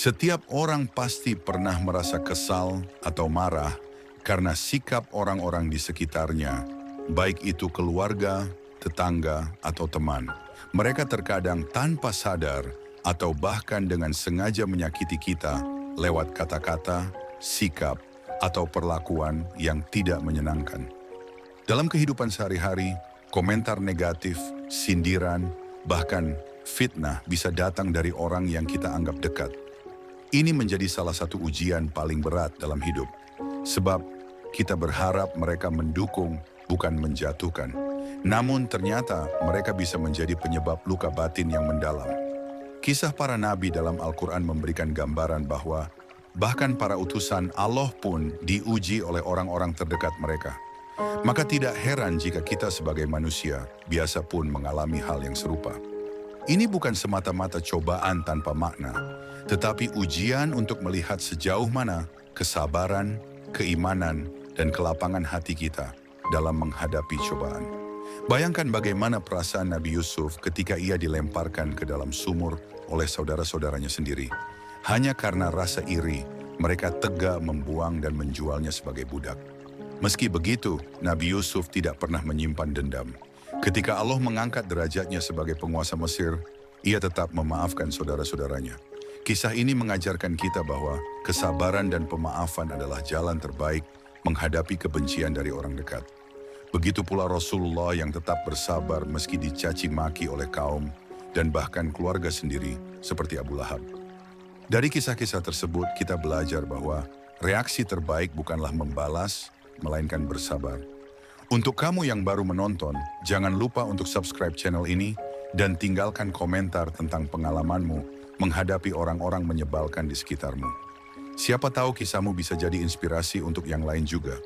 Setiap orang pasti pernah merasa kesal atau marah karena sikap orang-orang di sekitarnya, baik itu keluarga, tetangga, atau teman. Mereka terkadang tanpa sadar atau bahkan dengan sengaja menyakiti kita lewat kata-kata, sikap, atau perlakuan yang tidak menyenangkan. Dalam kehidupan sehari-hari, komentar negatif, sindiran, bahkan fitnah bisa datang dari orang yang kita anggap dekat. Ini menjadi salah satu ujian paling berat dalam hidup, sebab kita berharap mereka mendukung, bukan menjatuhkan. Namun ternyata mereka bisa menjadi penyebab luka batin yang mendalam. Kisah para nabi dalam Al-Quran memberikan gambaran bahwa bahkan para utusan Allah pun diuji oleh orang-orang terdekat mereka. Maka tidak heran jika kita sebagai manusia biasa pun mengalami hal yang serupa. Ini bukan semata-mata cobaan tanpa makna, tetapi ujian untuk melihat sejauh mana kesabaran, keimanan, dan kelapangan hati kita dalam menghadapi cobaan. Bayangkan bagaimana perasaan Nabi Yusuf ketika ia dilemparkan ke dalam sumur oleh saudara-saudaranya sendiri. Hanya karena rasa iri, mereka tega membuang dan menjualnya sebagai budak. Meski begitu, Nabi Yusuf tidak pernah menyimpan dendam. Ketika Allah mengangkat derajatnya sebagai penguasa Mesir, ia tetap memaafkan saudara-saudaranya. Kisah ini mengajarkan kita bahwa kesabaran dan pemaafan adalah jalan terbaik menghadapi kebencian dari orang dekat. Begitu pula Rasulullah yang tetap bersabar meski dicaci maki oleh kaum dan bahkan keluarga sendiri seperti Abu Lahab. Dari kisah-kisah tersebut kita belajar bahwa reaksi terbaik bukanlah membalas, melainkan bersabar. Untuk kamu yang baru menonton, jangan lupa untuk subscribe channel ini dan tinggalkan komentar tentang pengalamanmu menghadapi orang-orang menyebalkan di sekitarmu. Siapa tahu kisahmu bisa jadi inspirasi untuk yang lain juga.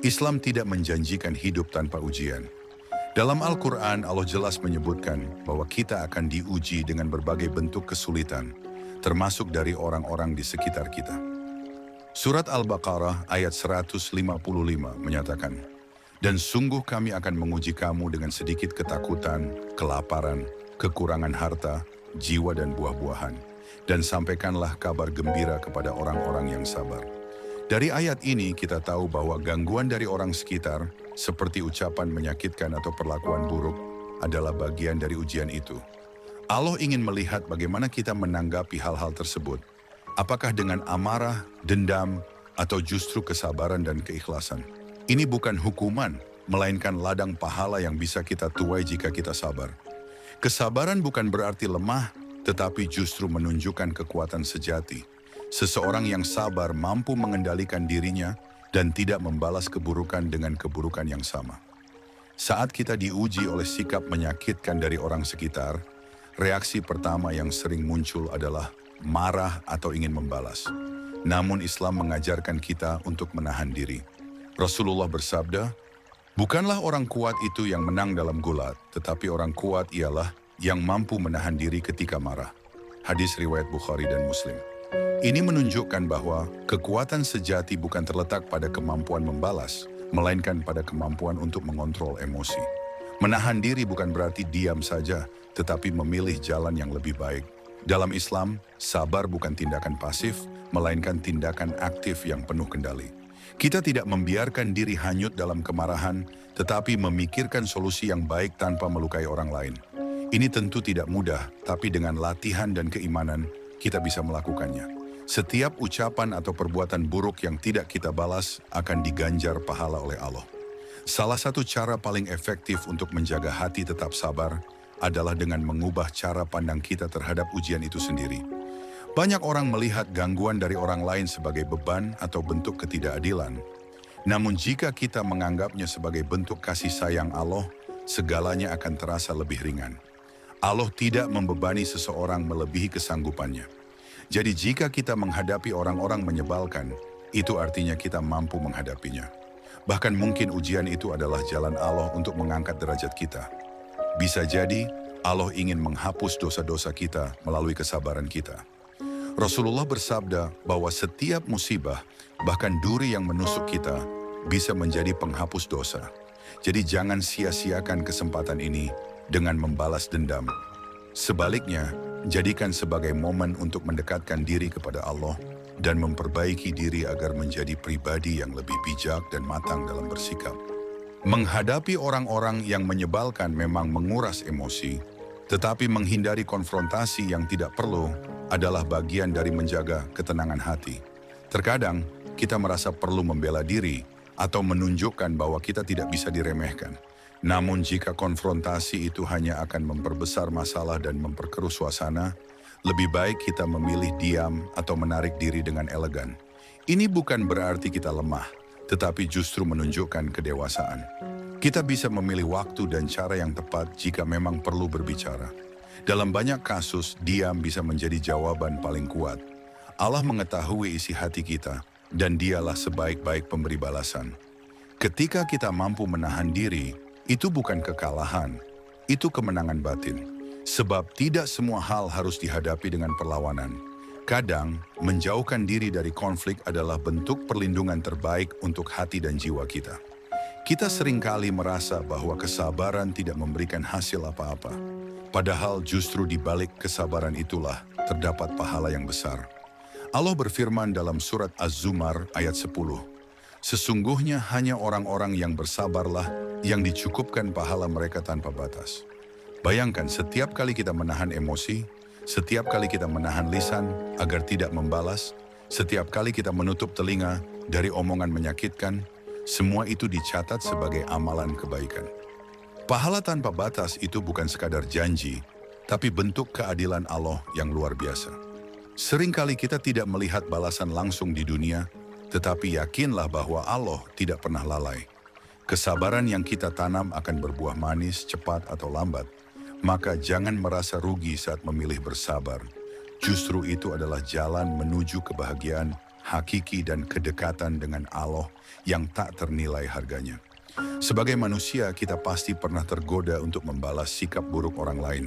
Islam tidak menjanjikan hidup tanpa ujian. Dalam Al-Quran, Allah jelas menyebutkan bahwa kita akan diuji dengan berbagai bentuk kesulitan, termasuk dari orang-orang di sekitar kita. Surat Al-Baqarah ayat 155 menyatakan, "Dan sungguh kami akan menguji kamu dengan sedikit ketakutan, kelaparan, kekurangan harta, jiwa dan buah-buahan. Dan sampaikanlah kabar gembira kepada orang-orang yang sabar." Dari ayat ini kita tahu bahwa gangguan dari orang sekitar, seperti ucapan menyakitkan atau perlakuan buruk, adalah bagian dari ujian itu. Allah ingin melihat bagaimana kita menanggapi hal-hal tersebut. Apakah dengan amarah, dendam, atau justru kesabaran dan keikhlasan? Ini bukan hukuman, melainkan ladang pahala yang bisa kita tuai jika kita sabar. Kesabaran bukan berarti lemah, tetapi justru menunjukkan kekuatan sejati. Seseorang yang sabar mampu mengendalikan dirinya dan tidak membalas keburukan dengan keburukan yang sama. Saat kita diuji oleh sikap menyakitkan dari orang sekitar, reaksi pertama yang sering muncul adalah marah atau ingin membalas. Namun Islam mengajarkan kita untuk menahan diri. Rasulullah bersabda, "Bukanlah orang kuat itu yang menang dalam gulat, tetapi orang kuat ialah yang mampu menahan diri ketika marah." Hadis riwayat Bukhari dan Muslim. Ini menunjukkan bahwa kekuatan sejati bukan terletak pada kemampuan membalas, melainkan pada kemampuan untuk mengontrol emosi. Menahan diri bukan berarti diam saja, tetapi memilih jalan yang lebih baik. Dalam Islam, sabar bukan tindakan pasif, melainkan tindakan aktif yang penuh kendali. Kita tidak membiarkan diri hanyut dalam kemarahan, tetapi memikirkan solusi yang baik tanpa melukai orang lain. Ini tentu tidak mudah, tapi dengan latihan dan keimanan, kita bisa melakukannya. Setiap ucapan atau perbuatan buruk yang tidak kita balas akan diganjar pahala oleh Allah. Salah satu cara paling efektif untuk menjaga hati tetap sabar adalah dengan mengubah cara pandang kita terhadap ujian itu sendiri. Banyak orang melihat gangguan dari orang lain sebagai beban atau bentuk ketidakadilan. Namun jika kita menganggapnya sebagai bentuk kasih sayang Allah, segalanya akan terasa lebih ringan. Allah tidak membebani seseorang melebihi kesanggupannya. Jadi jika kita menghadapi orang-orang menyebalkan, itu artinya kita mampu menghadapinya. Bahkan mungkin ujian itu adalah jalan Allah untuk mengangkat derajat kita. Bisa jadi Allah ingin menghapus dosa-dosa kita melalui kesabaran kita. Rasulullah bersabda bahwa setiap musibah, bahkan duri yang menusuk kita, bisa menjadi penghapus dosa. Jadi jangan sia-siakan kesempatan ini dengan membalas dendam. Sebaliknya, Jadikan sebagai momen untuk mendekatkan diri kepada Allah dan memperbaiki diri agar menjadi pribadi yang lebih bijak dan matang dalam bersikap. Menghadapi orang-orang yang menyebalkan memang menguras emosi, tetapi menghindari konfrontasi yang tidak perlu adalah bagian dari menjaga ketenangan hati. Terkadang, kita merasa perlu membela diri atau menunjukkan bahwa kita tidak bisa diremehkan. Namun jika konfrontasi itu hanya akan memperbesar masalah dan memperkeruh suasana, lebih baik kita memilih diam atau menarik diri dengan elegan. Ini bukan berarti kita lemah, tetapi justru menunjukkan kedewasaan. Kita bisa memilih waktu dan cara yang tepat jika memang perlu berbicara. Dalam banyak kasus, diam bisa menjadi jawaban paling kuat. Allah mengetahui isi hati kita, dan Dialah sebaik-baik pemberi balasan. Ketika kita mampu menahan diri, itu bukan kekalahan, itu kemenangan batin. Sebab tidak semua hal harus dihadapi dengan perlawanan. Kadang, menjauhkan diri dari konflik adalah bentuk perlindungan terbaik untuk hati dan jiwa kita. Kita seringkali merasa bahwa kesabaran tidak memberikan hasil apa-apa. Padahal justru di balik kesabaran itulah terdapat pahala yang besar. Allah berfirman dalam surat Az-Zumar ayat 10, "Sesungguhnya hanya orang-orang yang bersabarlah yang dicukupkan pahala mereka tanpa batas." Bayangkan setiap kali kita menahan emosi, setiap kali kita menahan lisan agar tidak membalas, setiap kali kita menutup telinga dari omongan menyakitkan, semua itu dicatat sebagai amalan kebaikan. Pahala tanpa batas itu bukan sekadar janji, tapi bentuk keadilan Allah yang luar biasa. Seringkali kita tidak melihat balasan langsung di dunia, tetapi yakinlah bahwa Allah tidak pernah lalai. Kesabaran yang kita tanam akan berbuah manis, cepat atau lambat. Maka jangan merasa rugi saat memilih bersabar. Justru itu adalah jalan menuju kebahagiaan, hakiki dan kedekatan dengan Allah yang tak ternilai harganya. Sebagai manusia, kita pasti pernah tergoda untuk membalas sikap buruk orang lain.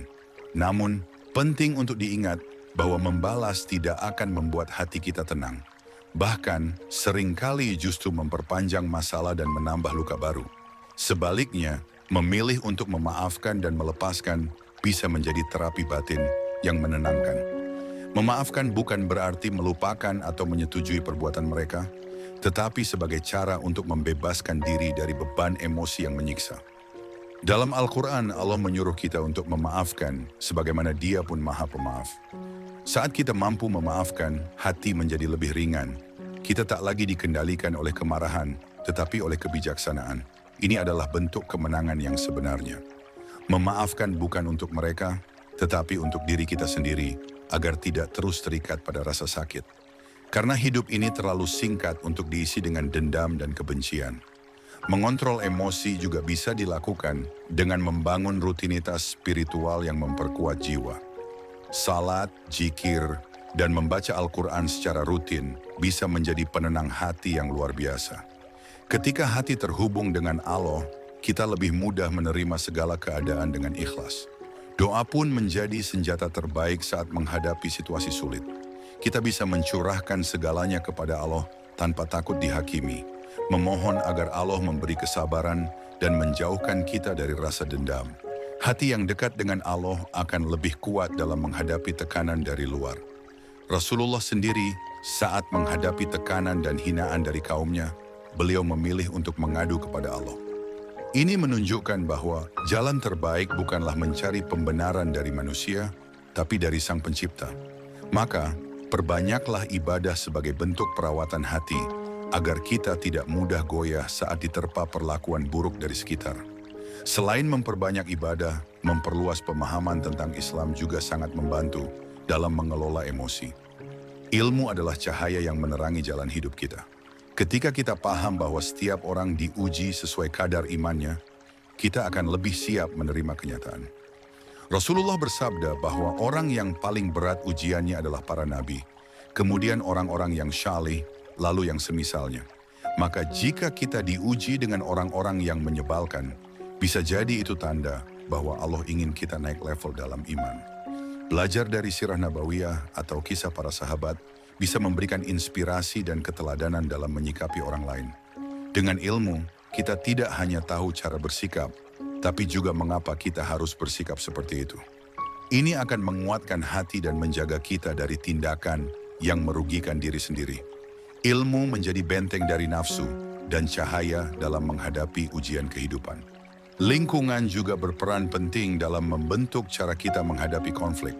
Namun, penting untuk diingat bahwa membalas tidak akan membuat hati kita tenang. Bahkan, seringkali justru memperpanjang masalah dan menambah luka baru. Sebaliknya, memilih untuk memaafkan dan melepaskan bisa menjadi terapi batin yang menenangkan. Memaafkan bukan berarti melupakan atau menyetujui perbuatan mereka, tetapi sebagai cara untuk membebaskan diri dari beban emosi yang menyiksa. Dalam Al-Quran, Allah menyuruh kita untuk memaafkan sebagaimana Dia pun Maha Pemaaf. Saat kita mampu memaafkan, hati menjadi lebih ringan. Kita tak lagi dikendalikan oleh kemarahan, tetapi oleh kebijaksanaan. Ini adalah bentuk kemenangan yang sebenarnya. Memaafkan bukan untuk mereka, tetapi untuk diri kita sendiri, agar tidak terus terikat pada rasa sakit. Karena hidup ini terlalu singkat untuk diisi dengan dendam dan kebencian. Mengontrol emosi juga bisa dilakukan dengan membangun rutinitas spiritual yang memperkuat jiwa. Salat, zikir, dan membaca Al-Quran secara rutin bisa menjadi penenang hati yang luar biasa. Ketika hati terhubung dengan Allah, kita lebih mudah menerima segala keadaan dengan ikhlas. Doa pun menjadi senjata terbaik saat menghadapi situasi sulit. Kita bisa mencurahkan segalanya kepada Allah tanpa takut dihakimi, memohon agar Allah memberi kesabaran dan menjauhkan kita dari rasa dendam. Hati yang dekat dengan Allah akan lebih kuat dalam menghadapi tekanan dari luar. Rasulullah sendiri saat menghadapi tekanan dan hinaan dari kaumnya, beliau memilih untuk mengadu kepada Allah. Ini menunjukkan bahwa jalan terbaik bukanlah mencari pembenaran dari manusia, tapi dari Sang Pencipta. Maka, perbanyaklah ibadah sebagai bentuk perawatan hati, agar kita tidak mudah goyah saat diterpa perlakuan buruk dari sekitar. Selain memperbanyak ibadah, memperluas pemahaman tentang Islam juga sangat membantu dalam mengelola emosi. Ilmu adalah cahaya yang menerangi jalan hidup kita. Ketika kita paham bahwa setiap orang diuji sesuai kadar imannya, kita akan lebih siap menerima kenyataan. Rasulullah bersabda bahwa orang yang paling berat ujiannya adalah para nabi, kemudian orang-orang yang syalih, lalu yang semisalnya. Maka jika kita diuji dengan orang-orang yang menyebalkan, bisa jadi itu tanda bahwa Allah ingin kita naik level dalam iman. Belajar dari sirah nabawiyah atau kisah para sahabat bisa memberikan inspirasi dan keteladanan dalam menyikapi orang lain. Dengan ilmu, kita tidak hanya tahu cara bersikap, tapi juga mengapa kita harus bersikap seperti itu. Ini akan menguatkan hati dan menjaga kita dari tindakan yang merugikan diri sendiri. Ilmu menjadi benteng dari nafsu dan cahaya dalam menghadapi ujian kehidupan. Lingkungan juga berperan penting dalam membentuk cara kita menghadapi konflik.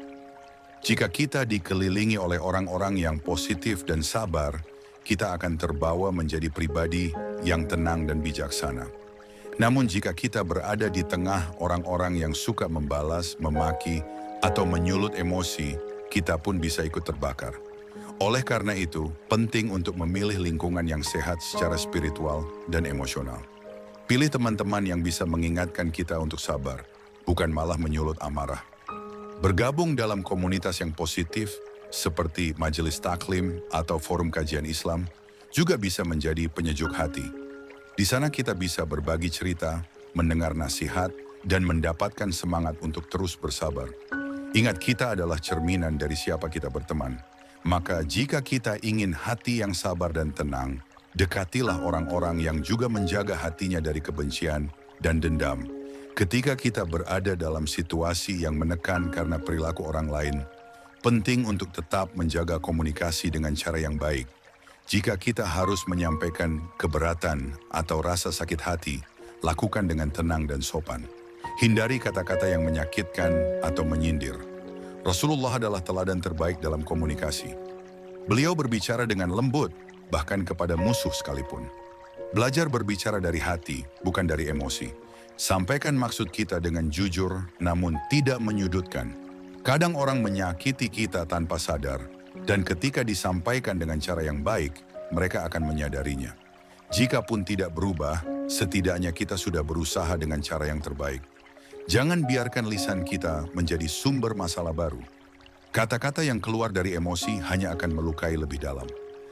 Jika kita dikelilingi oleh orang-orang yang positif dan sabar, kita akan terbawa menjadi pribadi yang tenang dan bijaksana. Namun jika kita berada di tengah orang-orang yang suka membalas, memaki, atau menyulut emosi, kita pun bisa ikut terbakar. Oleh karena itu, penting untuk memilih lingkungan yang sehat secara spiritual dan emosional. Pilih teman-teman yang bisa mengingatkan kita untuk sabar, bukan malah menyulut amarah. Bergabung dalam komunitas yang positif, seperti majelis taklim atau forum kajian Islam, juga bisa menjadi penyejuk hati. Di sana kita bisa berbagi cerita, mendengar nasihat, dan mendapatkan semangat untuk terus bersabar. Ingat, kita adalah cerminan dari siapa kita berteman. Maka jika kita ingin hati yang sabar dan tenang, dekatilah orang-orang yang juga menjaga hatinya dari kebencian dan dendam. Ketika kita berada dalam situasi yang menekan karena perilaku orang lain, penting untuk tetap menjaga komunikasi dengan cara yang baik. Jika kita harus menyampaikan keberatan atau rasa sakit hati, lakukan dengan tenang dan sopan. Hindari kata-kata yang menyakitkan atau menyindir. Rasulullah adalah teladan terbaik dalam komunikasi. Beliau berbicara dengan lembut, bahkan kepada musuh sekalipun. Belajar berbicara dari hati, bukan dari emosi. Sampaikan maksud kita dengan jujur, namun tidak menyudutkan. Kadang orang menyakiti kita tanpa sadar, dan ketika disampaikan dengan cara yang baik, mereka akan menyadarinya. Jika pun tidak berubah, setidaknya kita sudah berusaha dengan cara yang terbaik. Jangan biarkan lisan kita menjadi sumber masalah baru. Kata-kata yang keluar dari emosi hanya akan melukai lebih dalam.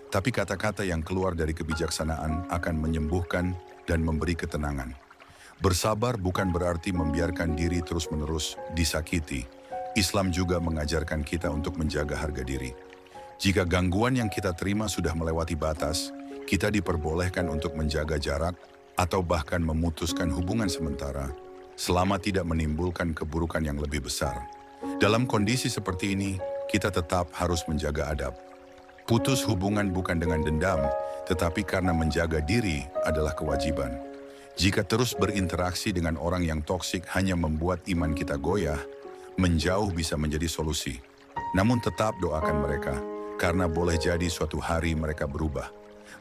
Tapi kata-kata yang keluar dari kebijaksanaan akan menyembuhkan dan memberi ketenangan. Bersabar bukan berarti membiarkan diri terus-menerus disakiti. Islam juga mengajarkan kita untuk menjaga harga diri. Jika gangguan yang kita terima sudah melewati batas, kita diperbolehkan untuk menjaga jarak atau bahkan memutuskan hubungan sementara, selama tidak menimbulkan keburukan yang lebih besar. Dalam kondisi seperti ini, kita tetap harus menjaga adab. Putus hubungan bukan dengan dendam, tetapi karena menjaga diri adalah kewajiban. Jika terus berinteraksi dengan orang yang toksik hanya membuat iman kita goyah, menjauh bisa menjadi solusi. Namun tetap doakan mereka, karena boleh jadi suatu hari mereka berubah.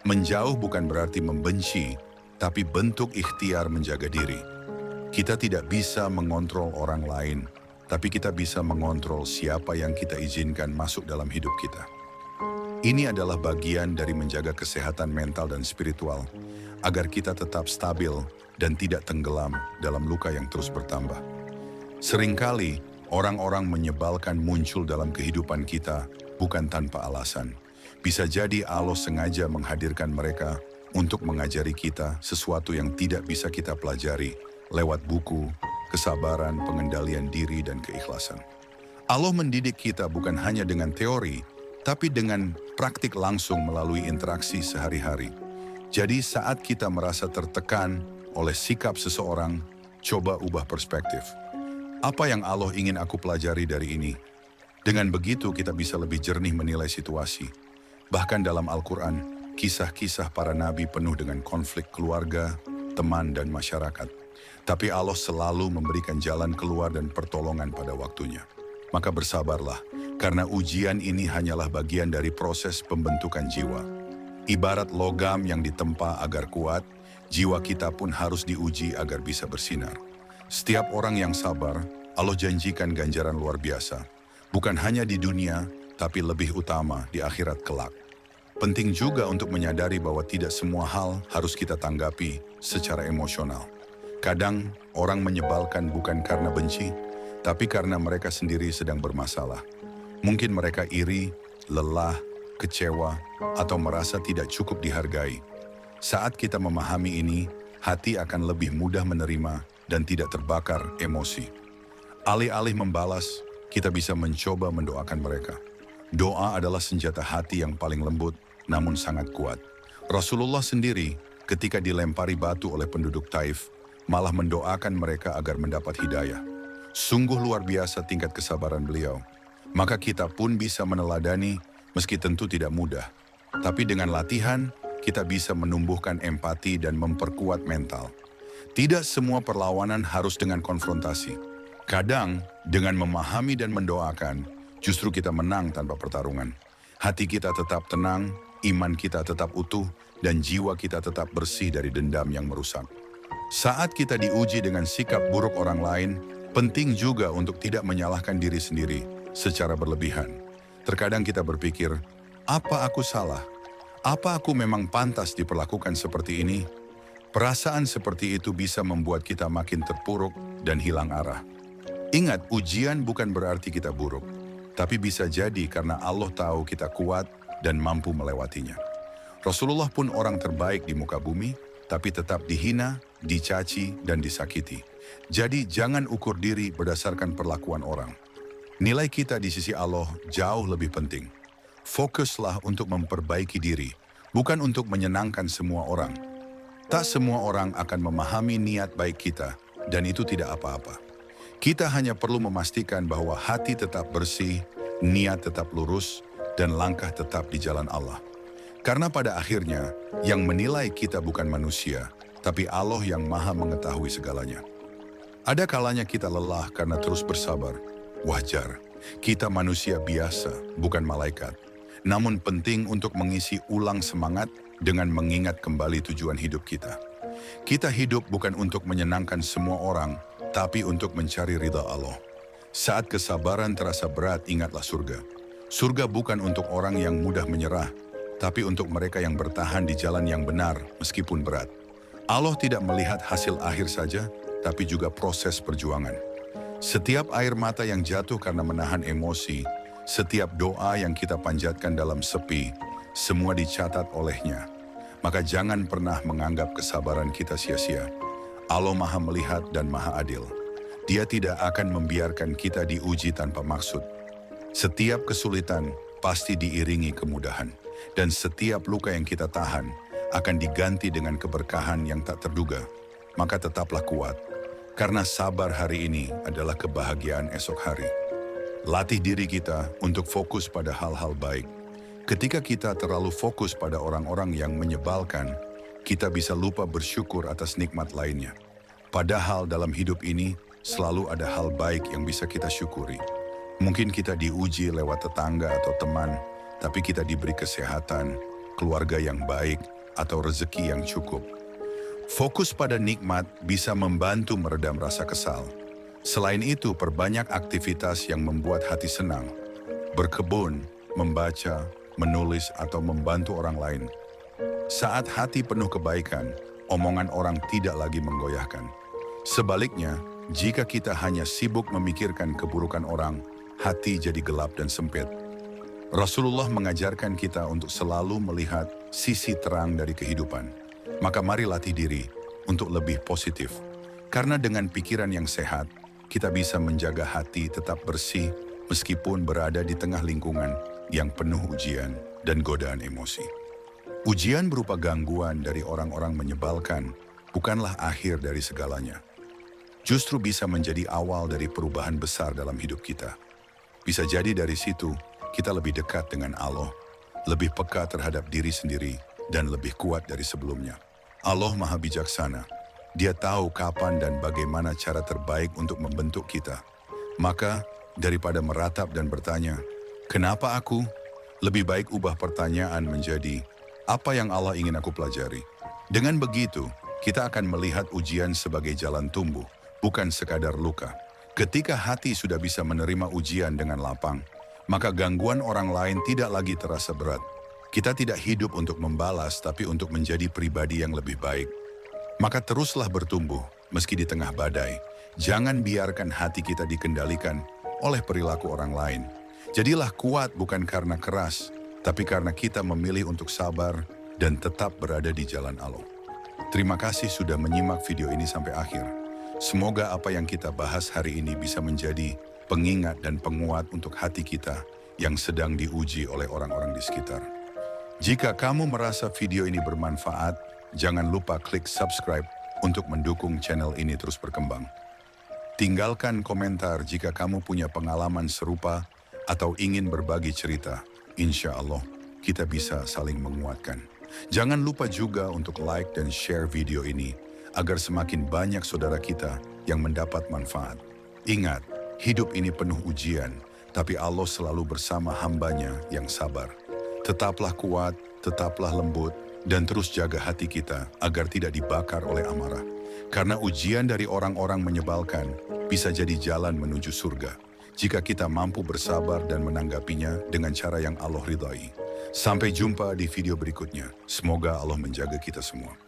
Menjauh bukan berarti membenci, tapi bentuk ikhtiar menjaga diri. Kita tidak bisa mengontrol orang lain, tapi kita bisa mengontrol siapa yang kita izinkan masuk dalam hidup kita. Ini adalah bagian dari menjaga kesehatan mental dan spiritual, agar kita tetap stabil dan tidak tenggelam dalam luka yang terus bertambah. Seringkali, orang-orang menyebalkan muncul dalam kehidupan kita bukan tanpa alasan. Bisa jadi Allah sengaja menghadirkan mereka untuk mengajari kita sesuatu yang tidak bisa kita pelajari lewat buku, kesabaran, pengendalian diri, dan keikhlasan. Allah mendidik kita bukan hanya dengan teori, tapi dengan praktik langsung melalui interaksi sehari-hari. Jadi saat kita merasa tertekan oleh sikap seseorang, coba ubah perspektif. Apa yang Allah ingin aku pelajari dari ini? Dengan begitu kita bisa lebih jernih menilai situasi. Bahkan dalam Al-Quran, kisah-kisah para nabi penuh dengan konflik keluarga, teman, dan masyarakat. Tapi Allah selalu memberikan jalan keluar dan pertolongan pada waktunya. Maka bersabarlah, karena ujian ini hanyalah bagian dari proses pembentukan jiwa. Ibarat logam yang ditempa agar kuat, jiwa kita pun harus diuji agar bisa bersinar. Setiap orang yang sabar, Allah janjikan ganjaran luar biasa. Bukan hanya di dunia, tapi lebih utama di akhirat kelak. Penting juga untuk menyadari bahwa tidak semua hal harus kita tanggapi secara emosional. Kadang orang menyebalkan bukan karena benci, tapi karena mereka sendiri sedang bermasalah. Mungkin mereka iri, lelah, kecewa, atau merasa tidak cukup dihargai. Saat kita memahami ini, hati akan lebih mudah menerima dan tidak terbakar emosi. Alih-alih membalas, kita bisa mencoba mendoakan mereka. Doa adalah senjata hati yang paling lembut, namun sangat kuat. Rasulullah sendiri, ketika dilempari batu oleh penduduk Taif, malah mendoakan mereka agar mendapat hidayah. Sungguh luar biasa tingkat kesabaran beliau. Maka kita pun bisa meneladani meski tentu tidak mudah. Tapi dengan latihan, kita bisa menumbuhkan empati dan memperkuat mental. Tidak semua perlawanan harus dengan konfrontasi. Kadang, dengan memahami dan mendoakan, justru kita menang tanpa pertarungan. Hati kita tetap tenang, iman kita tetap utuh, dan jiwa kita tetap bersih dari dendam yang merusak. Saat kita diuji dengan sikap buruk orang lain, penting juga untuk tidak menyalahkan diri sendiri secara berlebihan. Terkadang kita berpikir, apa aku salah? Apa aku memang pantas diperlakukan seperti ini? Perasaan seperti itu bisa membuat kita makin terpuruk dan hilang arah. Ingat, ujian bukan berarti kita buruk, tapi bisa jadi karena Allah tahu kita kuat dan mampu melewatinya. Rasulullah pun orang terbaik di muka bumi, tapi tetap dihina, dicaci, dan disakiti. Jadi jangan ukur diri berdasarkan perlakuan orang. Nilai kita di sisi Allah jauh lebih penting. Fokuslah untuk memperbaiki diri, bukan untuk menyenangkan semua orang. Tak semua orang akan memahami niat baik kita, dan itu tidak apa-apa. Kita hanya perlu memastikan bahwa hati tetap bersih, niat tetap lurus, dan langkah tetap di jalan Allah. Karena pada akhirnya, yang menilai kita bukan manusia, tapi Allah yang maha mengetahui segalanya. Ada kalanya kita lelah karena terus bersabar. Wajar, kita manusia biasa, bukan malaikat. Namun penting untuk mengisi ulang semangat dengan mengingat kembali tujuan hidup kita. Kita hidup bukan untuk menyenangkan semua orang, tapi untuk mencari ridha Allah. Saat kesabaran terasa berat, ingatlah surga. Surga bukan untuk orang yang mudah menyerah, tapi untuk mereka yang bertahan di jalan yang benar meskipun berat. Allah tidak melihat hasil akhir saja, tapi juga proses perjuangan. Setiap air mata yang jatuh karena menahan emosi, setiap doa yang kita panjatkan dalam sepi, semua dicatat olehnya. Maka jangan pernah menganggap kesabaran kita sia-sia. Allah maha melihat dan maha adil. Dia tidak akan membiarkan kita diuji tanpa maksud. Setiap kesulitan pasti diiringi kemudahan. Dan setiap luka yang kita tahan akan diganti dengan keberkahan yang tak terduga. Maka tetaplah kuat, karena sabar hari ini adalah kebahagiaan esok hari. Latih diri kita untuk fokus pada hal-hal baik. Ketika kita terlalu fokus pada orang-orang yang menyebalkan, kita bisa lupa bersyukur atas nikmat lainnya. Padahal dalam hidup ini selalu ada hal baik yang bisa kita syukuri. Mungkin kita diuji lewat tetangga atau teman, tapi kita diberi kesehatan, keluarga yang baik, atau rezeki yang cukup. Fokus pada nikmat bisa membantu meredam rasa kesal. Selain itu, perbanyak aktivitas yang membuat hati senang. Berkebun, membaca, menulis, atau membantu orang lain. Saat hati penuh kebaikan, omongan orang tidak lagi menggoyahkan. Sebaliknya, jika kita hanya sibuk memikirkan keburukan orang, hati jadi gelap dan sempit. Rasulullah mengajarkan kita untuk selalu melihat sisi terang dari kehidupan. Maka mari latih diri untuk lebih positif. Karena dengan pikiran yang sehat, kita bisa menjaga hati tetap bersih meskipun berada di tengah lingkungan yang penuh ujian dan godaan emosi. Ujian berupa gangguan dari orang-orang menyebalkan bukanlah akhir dari segalanya. Justru bisa menjadi awal dari perubahan besar dalam hidup kita. Bisa jadi dari situ, kita lebih dekat dengan Allah, lebih peka terhadap diri sendiri, dan lebih kuat dari sebelumnya. Allah Maha Bijaksana. Dia tahu kapan dan bagaimana cara terbaik untuk membentuk kita. Maka, daripada meratap dan bertanya, "Kenapa aku?" Lebih baik ubah pertanyaan menjadi, "Apa yang Allah ingin aku pelajari?" Dengan begitu, kita akan melihat ujian sebagai jalan tumbuh, bukan sekadar luka. Ketika hati sudah bisa menerima ujian dengan lapang, maka gangguan orang lain tidak lagi terasa berat. Kita tidak hidup untuk membalas, tapi untuk menjadi pribadi yang lebih baik. Maka teruslah bertumbuh, meski di tengah badai. Jangan biarkan hati kita dikendalikan oleh perilaku orang lain. Jadilah kuat bukan karena keras, tapi karena kita memilih untuk sabar dan tetap berada di jalan Allah. Terima kasih sudah menyimak video ini sampai akhir. Semoga apa yang kita bahas hari ini bisa menjadi pengingat dan penguat untuk hati kita yang sedang diuji oleh orang-orang di sekitar. Jika kamu merasa video ini bermanfaat, jangan lupa klik subscribe untuk mendukung channel ini terus berkembang. Tinggalkan komentar jika kamu punya pengalaman serupa atau ingin berbagi cerita. Insya Allah, kita bisa saling menguatkan. Jangan lupa juga untuk like dan share video ini agar semakin banyak saudara kita yang mendapat manfaat. Ingat, hidup ini penuh ujian, tapi Allah selalu bersama hambanya yang sabar. Tetaplah kuat, tetaplah lembut, dan terus jaga hati kita agar tidak dibakar oleh amarah. Karena ujian dari orang-orang menyebalkan bisa jadi jalan menuju surga jika kita mampu bersabar dan menanggapinya dengan cara yang Allah ridhai. Sampai jumpa di video berikutnya. Semoga Allah menjaga kita semua.